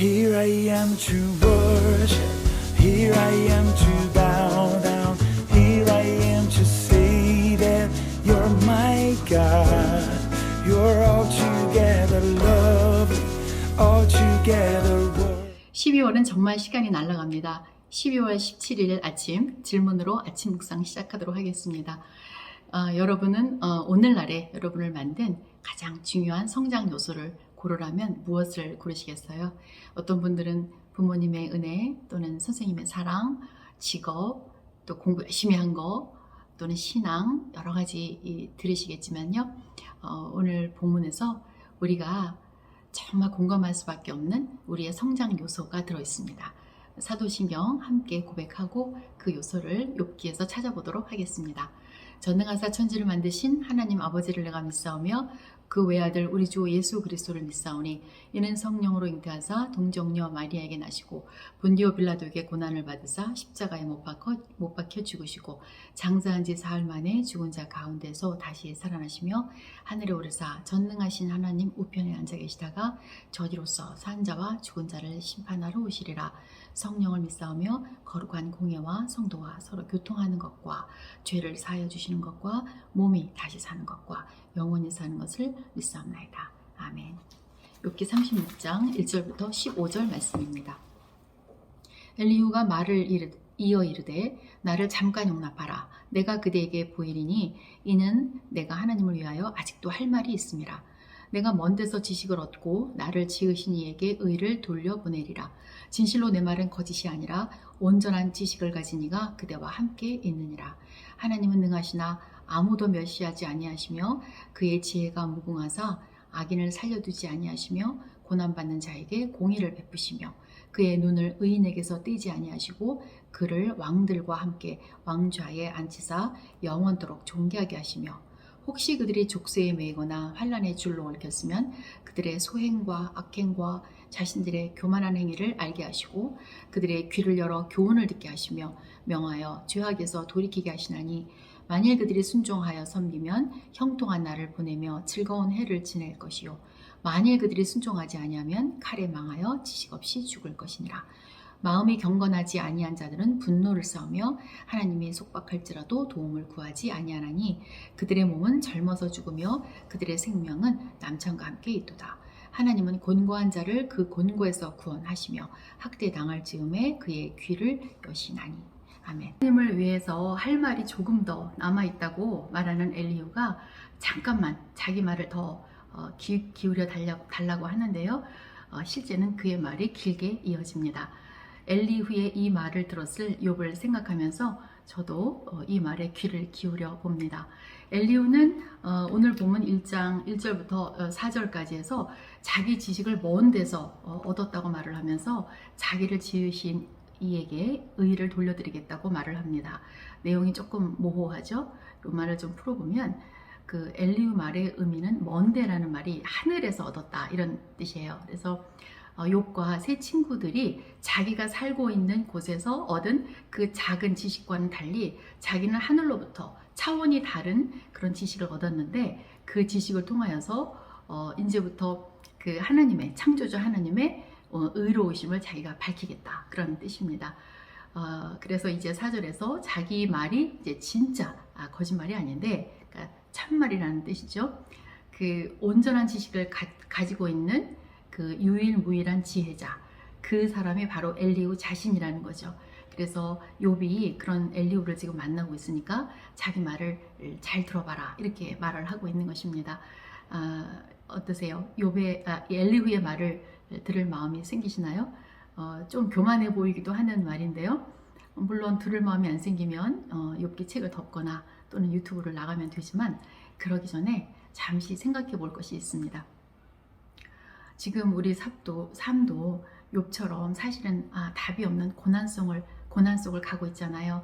Here I am to worship, here I am to bow down, here I am to say that you're my God. You're altogether lovely, altogether worthy. 12월은 정말 시간이 날아갑니다. 12월 17일 아침 질문으로 아침 묵상 시작하도록 하겠습니다. 여러분은 오늘날에 여러분을 만든 가장 중요한 성장 요소를 고르라면 무엇을 고르시겠어요? 어떤 분들은 부모님의 은혜 또는 선생님의 사랑, 직업, 또 공부 열심히 한 거, 또는 신앙 여러 가지 들으시겠지만요. 오늘 본문에서 우리가 정말 공감할 수밖에 없는 우리의 성장 요소가 들어있습니다. 사도신경 함께 고백하고 그 요소를 욥기에서 찾아보도록 하겠습니다. 전능하사 천지를 만드신 하나님 아버지를 내가 믿사오며 그 외아들 우리 주 예수 그리스도를 믿사오니 이는 성령으로 잉태하사 동정녀 마리아에게 나시고 본디오 빌라도에게 고난을 받으사 십자가에 못 박혀 죽으시고 장사한 지 사흘 만에 죽은 자 가운데서 다시 살아나시며 하늘에 오르사 전능하신 하나님 우편에 앉아 계시다가 저리로서 산 자와 죽은 자를 심판하러 오시리라. 성령을 믿사오며 거룩한 공예와 성도와 서로 교통하는 것과 죄를 사하여 주시는 것과 몸이 다시 사는 것과 영원히 사는 것을 믿사옵나이다. 아멘. 욥기 36장 1절부터 15절 말씀입니다. 엘리후가 말을 이어 이르되 나를 잠깐 용납하라. 내가 그대에게 보이리니 이는 내가 하나님을 위하여 아직도 할 말이 있음이라. 내가 먼 데서 지식을 얻고 나를 지으신 이에게 의를 돌려보내리라. 진실로 내 말은 거짓이 아니라 온전한 지식을 가진 이가 그대와 함께 있느니라. 하나님은 능하시나 아무도 멸시하지 아니하시며 그의 지혜가 무궁하사 악인을 살려두지 아니하시며 고난받는 자에게 공의를 베푸시며 그의 눈을 의인에게서 떼지 아니하시고 그를 왕들과 함께 왕좌에 앉히사 영원토록 존귀하게 하시며 혹시 그들이 족쇄에 매이거나 환난의 줄로 얽혔으면 그들의 소행과 악행과 자신들의 교만한 행위를 알게 하시고 그들의 귀를 열어 교훈을 듣게 하시며 명하여 죄악에서 돌이키게 하시나니 만일 그들이 순종하여 섬기면 형통한 날을 보내며 즐거운 해를 지낼 것이요 만일 그들이 순종하지 아니하면 칼에 망하여 지식 없이 죽을 것이니라. 마음이 경건하지 아니한 자들은 분노를 쌓으며 하나님이 속박할지라도 도움을 구하지 아니하나니 그들의 몸은 젊어서 죽으며 그들의 생명은 남창과 함께 있도다. 하나님은 곤고한 자를 그 곤고에서 구원하시며 학대당할 즈음에 그의 귀를 여시나니. 아멘. 하나님을 위해서 할 말이 조금 더 남아있다고 말하는 엘리후가 잠깐만 자기 말을 더 기울여 달라고 하는데요. 실제는 그의 말이 길게 이어집니다. 엘리후의 이 말을 들었을 욥을 생각하면서 저도 이 말에 귀를 기울여 봅니다. 엘리후는 오늘 보면 1장 1절부터 4절까지 해서 자기 지식을 먼 데서 얻었다고 말을 하면서 자기를 지으신 이에게 의를 돌려드리겠다고 말을 합니다. 내용이 조금 모호하죠? 이 말을 좀 풀어보면 그 엘리후 말의 의미는 먼데라는 말이 하늘에서 얻었다 이런 뜻이에요. 그래서 욥과 세 친구들이 자기가 살고 있는 곳에서 얻은 그 작은 지식과는 달리 자기는 하늘로부터 차원이 다른 그런 지식을 얻었는데 그 지식을 통하여서 이제부터 그 하나님의 창조주 하나님의 의로우심을 자기가 밝히겠다 그런 뜻입니다. 그래서 이제 4절에서 자기 말이 이제 진짜 거짓말이 아닌데 그러니까 참말이라는 뜻이죠. 그 온전한 지식을 가지고 있는 그 유일무이한 지혜자 그 사람이 바로 엘리후 자신이라는 거죠. 그래서 욥이 그런 엘리후를 지금 만나고 있으니까 자기 말을 잘 들어봐라 이렇게 말을 하고 있는 것입니다. 어떠세요? 엘리후의 말을 들을 마음이 생기시나요? 좀 교만해 보이기도 하는 말인데요. 물론 들을 마음이 안 생기면 욥기 책을 덮거나 또는 유튜브를 나가면 되지만 그러기 전에 잠시 생각해 볼 것이 있습니다. 지금 우리 삶도 욥처럼 사실은 답이 없는 고난 속을 가고 있잖아요.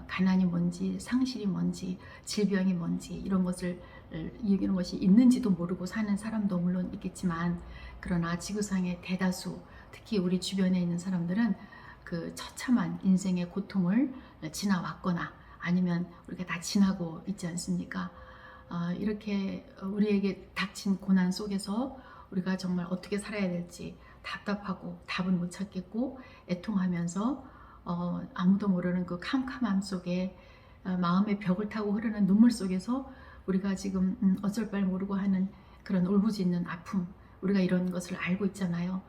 가난이 뭔지 상실이 뭔지 질병이 뭔지 이런 것이 있는지도 모르고 사는 사람도 물론 있겠지만 그러나 지구상의 대다수 특히 우리 주변에 있는 사람들은 그 처참한 인생의 고통을 지나왔거나 아니면 우리가 다 지나고 있지 않습니까? 이렇게 우리에게 닥친 고난 속에서 우리가 정말 어떻게 살아야 될지 답답하고 답은 못 찾겠고 애통하면서 아무도 모르는 그 캄캄함 속에 마음의 벽을 타고 흐르는 눈물 속에서 우리가 지금 어쩔 바를 모르고 하는 그런 울부짖는 아픔, 우리가 이런 것을 알고 있잖아요.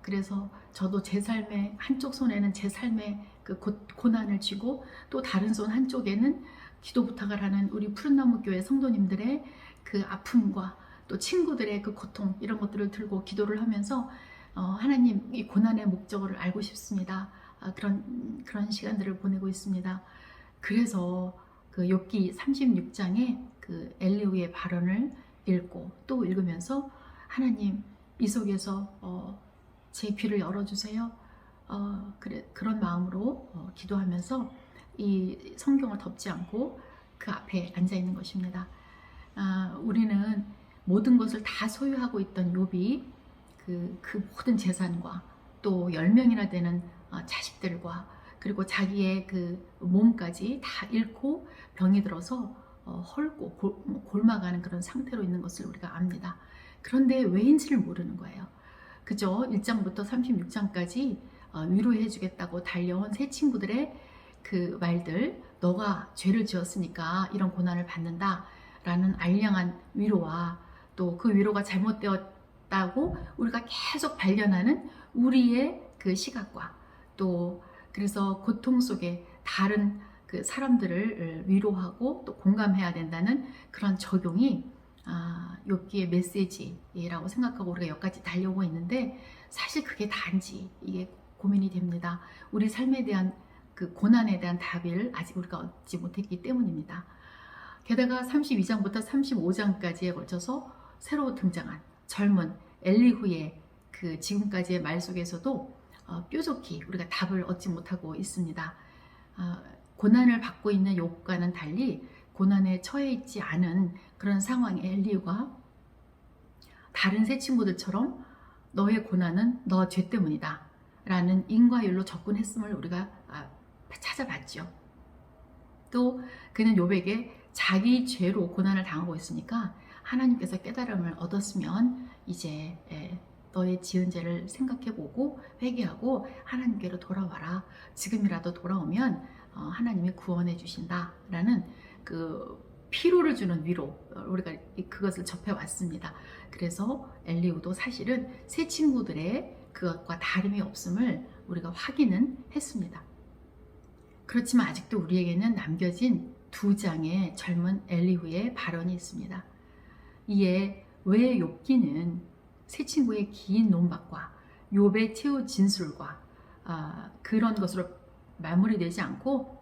그래서 저도 제 삶의 한쪽 손에는 제 삶의 그 고난을 쥐고 또 다른 손 한쪽에는 기도 부탁을 하는 우리 푸른나무 교회 성도님들의 그 아픔과 또 친구들의 그 고통, 이런 것들을 들고 기도를 하면서 하나님 이 고난의 목적을 알고 싶습니다. 그런 시간들을 보내고 있습니다. 그래서 그 욥기 36장에 그 엘리후의 발언을 읽고 또 읽으면서 하나님 이 속에서 제 귀를 열어주세요. 그런 마음으로 기도하면서 이 성경을 덮지 않고 그 앞에 앉아 있는 것입니다. 우리는 모든 것을 다 소유하고 있던 욥이 그 모든 재산과 또 10명이나 되는 자식들과 그리고 자기의 그 몸까지 다 잃고 병이 들어서 헐고 골마가는 그런 상태로 있는 것을 우리가 압니다. 그런데 왜인지를 모르는 거예요. 그저 1장부터 36장까지 위로해 주겠다고 달려온 세 친구들의 그 말들, 너가 죄를 지었으니까 이런 고난을 받는다 라는 알량한 위로와 또 그 위로가 잘못되었다고 우리가 계속 발견하는 우리의 그 시각과 또 그래서 고통 속에 다른 그 사람들을 위로하고 또 공감해야 된다는 그런 적용이 욥기의 메시지라고 생각하고 우리가 여기까지 달려오고 있는데 사실 그게 단지 이게 고민이 됩니다. 우리 삶에 대한 그 고난에 대한 답을 아직 우리가 얻지 못했기 때문입니다. 게다가 32장부터 35장까지에 걸쳐서 새로 등장한 젊은 엘리후의 그 지금까지의 말 속에서도 뾰족히 우리가 답을 얻지 못하고 있습니다. 고난을 받고 있는 욥과는 달리 고난에 처해 있지 않은 그런 상황의 엘리후가 다른 세 친구들처럼 너의 고난은 너 죄 때문이다 라는 인과율로 접근했음을 우리가 찾아봤죠. 또 그는 욥에게 자기 죄로 고난을 당하고 있으니까 하나님께서 깨달음을 얻었으면 이제 너의 지은 죄를 생각해보고 회개하고 하나님께로 돌아와라. 지금이라도 돌아오면 하나님이 구원해 주신다라는 그 피로를 주는 위로 우리가 그것을 접해왔습니다. 그래서 엘리후도 사실은 세 친구들의 그것과 다름이 없음을 우리가 확인은 했습니다. 그렇지만 아직도 우리에게는 남겨진 2장의 젊은 엘리후의 발언이 있습니다. 이에 왜 욥기는 세 친구의 긴 논박과 욥의 최후 진술과 그런 것으로 마무리되지 않고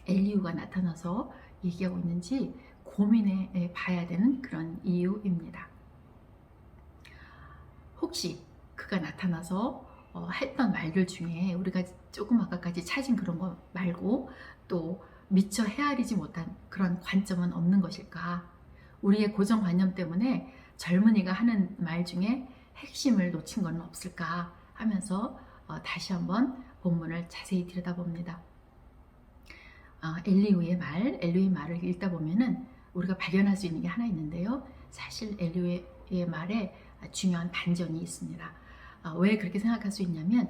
엘리후가 나타나서 얘기하고 있는지 고민해 봐야 되는 그런 이유입니다. 혹시 그가 나타나서 했던 말들 중에 우리가 조금 아까까지 찾은 그런 거 말고 또 미처 헤아리지 못한 그런 관점은 없는 것일까? 우리의 고정관념 때문에 젊은이가 하는 말 중에 핵심을 놓친 건 없을까 하면서 다시 한번 본문을 자세히 들여다봅니다. 엘리후의 말을 읽다 보면은 우리가 발견할 수 있는 게 하나 있는데요. 사실 엘리후의 말에 중요한 반전이 있습니다. 왜 그렇게 생각할 수 있냐면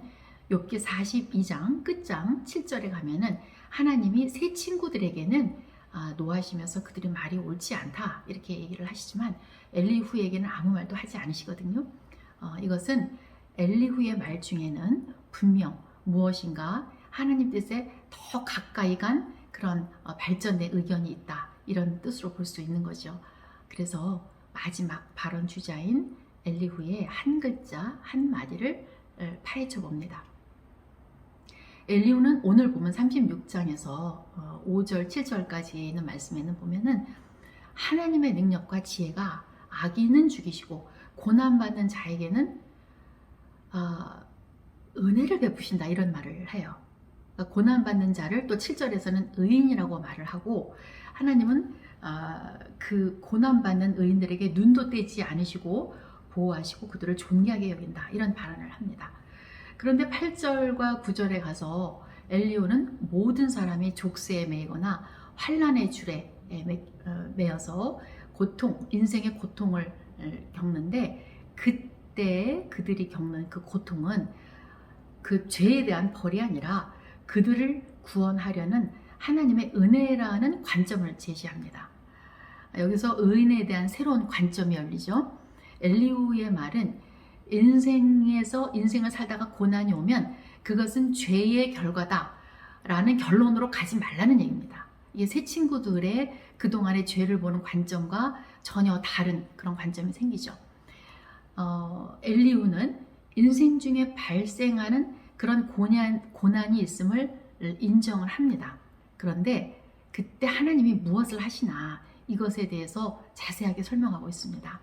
욥기 42장 끝장 7절에 가면은 하나님이 세 친구들에게는 노하시면서 그들의 말이 옳지 않다 이렇게 얘기를 하시지만 엘리후에게는 아무 말도 하지 않으시거든요. 이것은 엘리후의 말 중에는 분명 무엇인가 하나님 뜻에 더 가까이 간 그런 발전된 의견이 있다 이런 뜻으로 볼 수 있는 거죠. 그래서 마지막 발언 주자인 엘리후의 한 글자 한 마디를 파헤쳐 봅니다. 엘리후는 오늘 보면 36장에서 5절 7절까지 있는 말씀에는 보면은 하나님의 능력과 지혜가 악인은 죽이시고 고난받는 자에게는 은혜를 베푸신다 이런 말을 해요. 그러니까 고난받는 자를 또 7절에서는 의인이라고 말을 하고 하나님은 그 고난받는 의인들에게 눈도 떼지 않으시고 보호하시고 그들을 존귀하게 여긴다 이런 발언을 합니다. 그런데 8절과 9절에 가서 엘리후는 모든 사람이 족쇄에 매이거나 환난의 줄에 매여서 인생의 고통을 겪는데 그때 그들이 겪는 그 고통은 그 죄에 대한 벌이 아니라 그들을 구원하려는 하나님의 은혜라는 관점을 제시합니다. 여기서 의인에 대한 새로운 관점이 열리죠. 엘리후의 말은 인생을 살다가 고난이 오면 그것은 죄의 결과다라는 결론으로 가지 말라는 얘기입니다. 이게 새 친구들의 그동안의 죄를 보는 관점과 전혀 다른 그런 관점이 생기죠. 엘리후는 인생 중에 발생하는 그런 고난이 있음을 인정을 합니다. 그런데 그때 하나님이 무엇을 하시나 이것에 대해서 자세하게 설명하고 있습니다.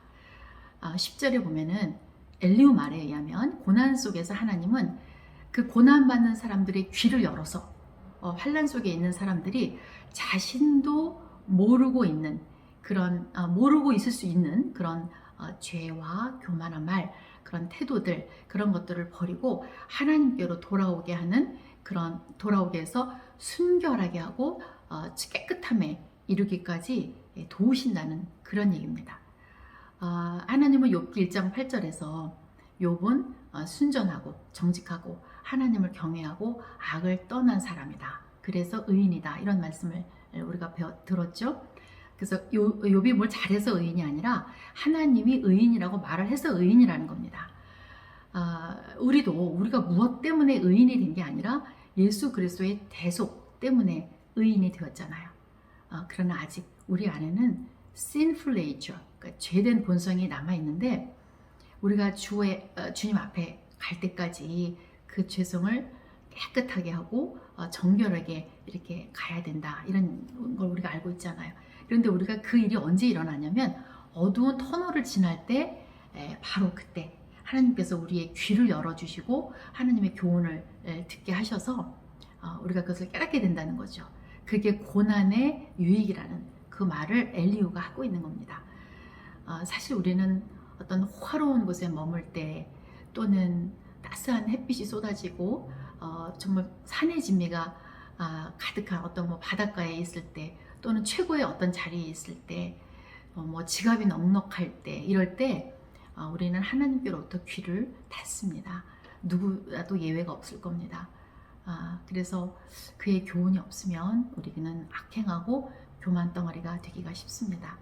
10절에 보면은 엘리후 말에 의하면 고난 속에서 하나님은 그 고난받는 사람들의 귀를 열어서 환난 속에 있는 사람들이 자신도 모르고 있는 그런 모르고 있을 수 있는 그런 죄와 교만한 말, 그런 태도들, 그런 것들을 버리고 하나님께로 돌아오게 하는 그런 돌아오게 해서 순결하게 하고 깨끗함에 이르기까지 도우신다는 그런 얘기입니다. 하나님은 욥기 1장 8절에서 욥은 순전하고 정직하고 하나님을 경외하고 악을 떠난 사람이다. 그래서 의인이다. 이런 말씀을 우리가 들었죠. 그래서 욥이 뭘 잘해서 의인이 아니라 하나님이 의인이라고 말을 해서 의인이라는 겁니다. 우리가 무엇 때문에 의인이 된 게 아니라 예수 그리스도의 대속 때문에 의인이 되었잖아요. 그러나 아직 우리 안에는 sinful nature, 그러니까 죄된 본성이 남아있는데 우리가 주님 앞에 갈 때까지 그 죄성을 깨끗하게 하고 정결하게 이렇게 가야 된다. 이런 걸 우리가 알고 있잖아요. 그런데 우리가 그 일이 언제 일어나냐면 어두운 터널을 지날 때 바로 그때 하나님께서 우리의 귀를 열어주시고 하나님의 교훈을 듣게 하셔서 우리가 그것을 깨닫게 된다는 거죠. 그게 고난의 유익이라는 그 말을 엘리후가 하고 있는 겁니다. 사실 우리는 어떤 화로운 곳에 머물 때 또는 따스한 햇빛이 쏟아지고 정말 산의 진미가 가득한 어떤 바닷가에 있을 때 또는 최고의 어떤 자리에 있을 때 지갑이 넉넉할 때 이럴 때 우리는 하나님께로부터 귀를 닫습니다. 누구라도 예외가 없을 겁니다. 그래서 그의 교훈이 없으면 우리는 악행하고 교만 덩어리가 되기가 쉽습니다.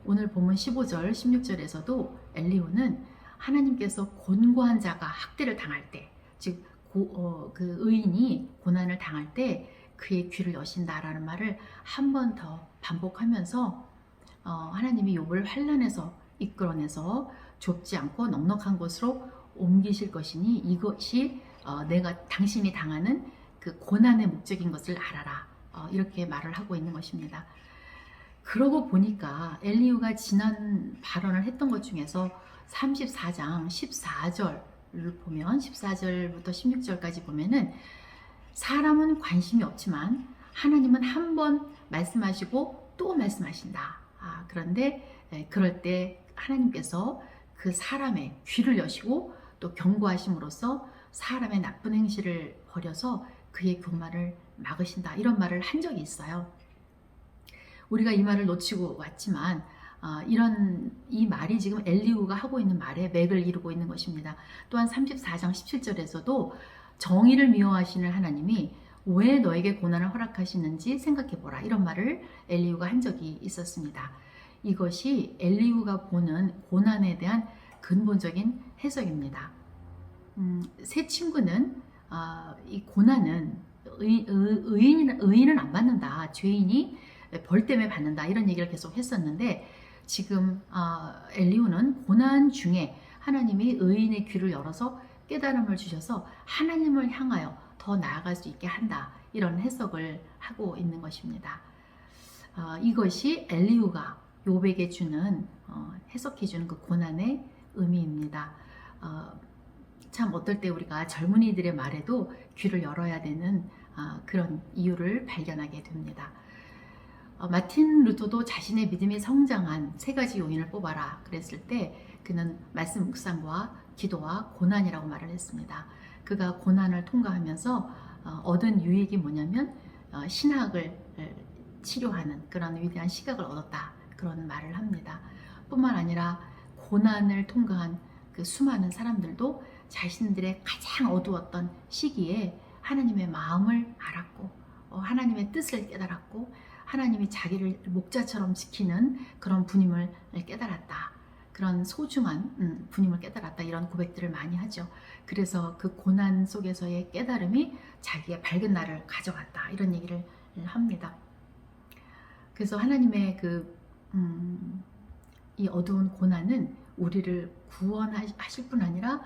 오늘 본문 15절, 16절에서도 엘리후는 하나님께서 곤고한 자가 학대를 당할 때, 즉 그 의인이 고난을 당할 때 그의 귀를 여신다라는 말을 한 번 더 반복하면서 하나님이 욥을 환난에서 이끌어내서 좁지 않고 넉넉한 곳으로 옮기실 것이니 이것이 당신이 당하는 그 고난의 목적인 것을 알아라. 이렇게 말을 하고 있는 것입니다. 그러고 보니까 엘리후가 지난 발언을 했던 것 중에서 34장 14절을 보면 14절부터 16절까지 보면은 사람은 관심이 없지만 하나님은 한 번 말씀하시고 또 말씀하신다. 그런데 그럴 때 하나님께서 그 사람의 귀를 여시고 또 경고하심으로써 사람의 나쁜 행실을 버려서 그의 교만을 막으신다. 이런 말을 한 적이 있어요. 우리가 이 말을 놓치고 왔지만 이 말이 지금 엘리후가 하고 있는 말에 맥을 이루고 있는 것입니다. 또한 34장 17절에서도 정의를 미워하시는 하나님이 왜 너에게 고난을 허락하시는지 생각해보라. 이런 말을 엘리후가 한 적이 있었습니다. 이것이 엘리후가 보는 고난에 대한 근본적인 해석입니다. 새 친구는 이 고난은 의인은 안 받는다. 죄인이 벌 때문에 받는다. 이런 얘기를 계속 했었는데 지금 엘리후는 고난 중에 하나님이 의인의 귀를 열어서 깨달음을 주셔서 하나님을 향하여 더 나아갈 수 있게 한다. 이런 해석을 하고 있는 것입니다. 이것이 엘리후가 욥에게 주는 해석해주는 그 고난의 의미입니다. 참 어떨 때 우리가 젊은이들의 말에도 귀를 열어야 되는 그런 이유를 발견하게 됩니다. 마틴 루터도 자신의 믿음이 성장한 세 가지 요인을 뽑아라 그랬을 때 그는 말씀 묵상과 기도와 고난이라고 말을 했습니다. 그가 고난을 통과하면서 얻은 유익이 뭐냐면 신학을 치료하는 그런 위대한 시각을 얻었다. 그런 말을 합니다. 뿐만 아니라 고난을 통과한 그 수많은 사람들도 자신들의 가장 어두웠던 시기에 하나님의 마음을 알았고 하나님의 뜻을 깨달았고 하나님이 자기를 목자처럼 지키는 그런 분임을 깨달았다. 그런 소중한 분임을 깨달았다. 이런 고백들을 많이 하죠. 그래서 그 고난 속에서의 깨달음이 자기의 밝은 날을 가져갔다. 이런 얘기를 합니다. 그래서 하나님의 이 어두운 고난은 우리를 구원하실 뿐 아니라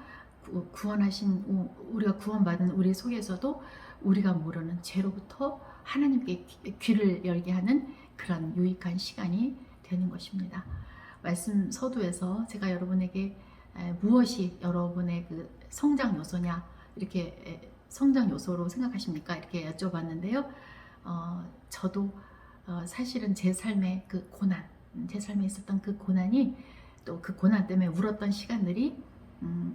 우리가 구원받은 우리 속에서도 우리가 모르는 죄로부터 하나님께 귀를 열게 하는 그런 유익한 시간이 되는 것입니다. 말씀 서두에서 제가 여러분에게 무엇이 여러분의 그 성장 요소냐, 이렇게 성장 요소로 생각하십니까? 이렇게 여쭤봤는데요. 저도 사실은 제 삶의 그 고난, 제 삶에 있었던 그 고난이 또 그 고난 때문에 울었던 시간들이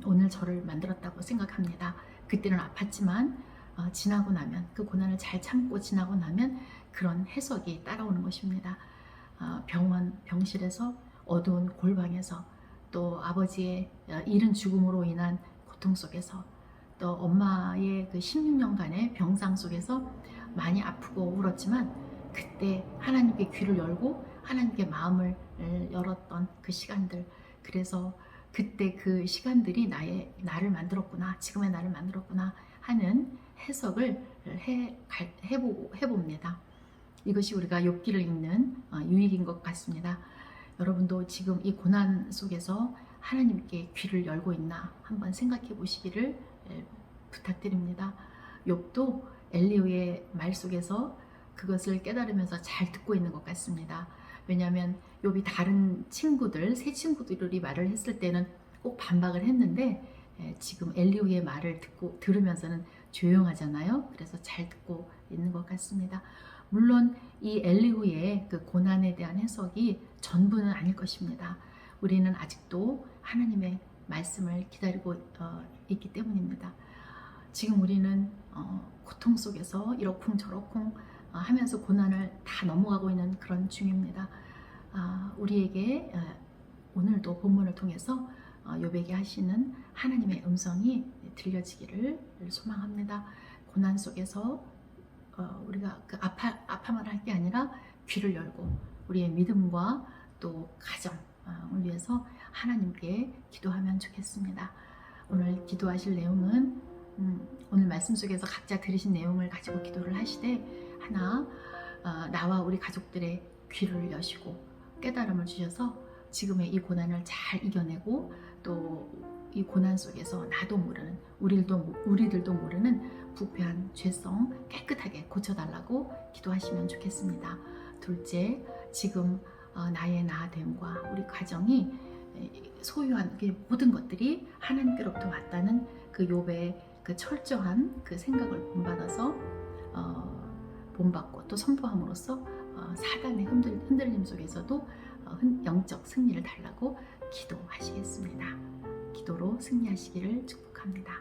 오늘 저를 만들었다고 생각합니다. 그때는 아팠지만 지나고 나면, 그 고난을 잘 참고 지나고 나면 그런 해석이 따라오는 것입니다. 병실에서, 어두운 골방에서, 또 아버지의 이른 죽음으로 인한 고통 속에서, 또 엄마의 그 16년간의 병상 속에서 많이 아프고 울었지만 그때 하나님께 귀를 열고 하나님께 마음을 열었던 그 시간들, 그래서 그때 그 시간들이 나를 만들었구나, 지금의 나를 만들었구나 하는 해석을 해봅니다. 이것이 우리가 욥기를 읽는 유익인 것 같습니다. 여러분도 지금 이 고난 속에서 하나님께 귀를 열고 있나 한번 생각해 보시기를 부탁드립니다. 욥도 엘리후의 말 속에서 그것을 깨달으면서 잘 듣고 있는 것 같습니다. 왜냐하면 욥이 다른 친구들, 새 친구들이 말을 했을 때는 꼭 반박을 했는데 지금 엘리후의 말을 들으면서는 조용하잖아요. 그래서 잘 듣고 있는 것 같습니다. 물론 이 엘리후의 그 고난에 대한 해석이 전부는 아닐 것입니다. 우리는 아직도 하나님의 말씀을 기다리고 있기 때문입니다. 지금 우리는 고통 속에서 이러쿵저러쿵 하면서 고난을 다 넘어가고 있는 그런 중입니다. 우리에게 오늘도 본문을 통해서 욥에게 하시는 하나님의 음성이 들려지기를 소망합니다. 고난 속에서 우리가 그 아파만 할 게 아니라 귀를 열고 우리의 믿음과 또 가정을 위해서 하나님께 기도하면 좋겠습니다. 오늘 기도하실 내용은 오늘 말씀 속에서 각자 들으신 내용을 가지고 기도를 하시되 나와 우리 가족들의 귀를 여시고 깨달음을 주셔서 지금의 이 고난을 잘 이겨내고 또 이 고난 속에서 나도 모르는 우리들도 모르는 부패한 죄성 깨끗하게 고쳐달라고 기도하시면 좋겠습니다. 둘째, 지금 나의 나됨과 우리 가정이 소유한 모든 것들이 하나님께로부터 왔다는 그 욥의 그 철저한 그 생각을 본받고 또 선포함으로써 사단의 흔들림 속에서도 영적 승리를 달라고 기도하시겠습니다. 기도로 승리하시기를 축복합니다.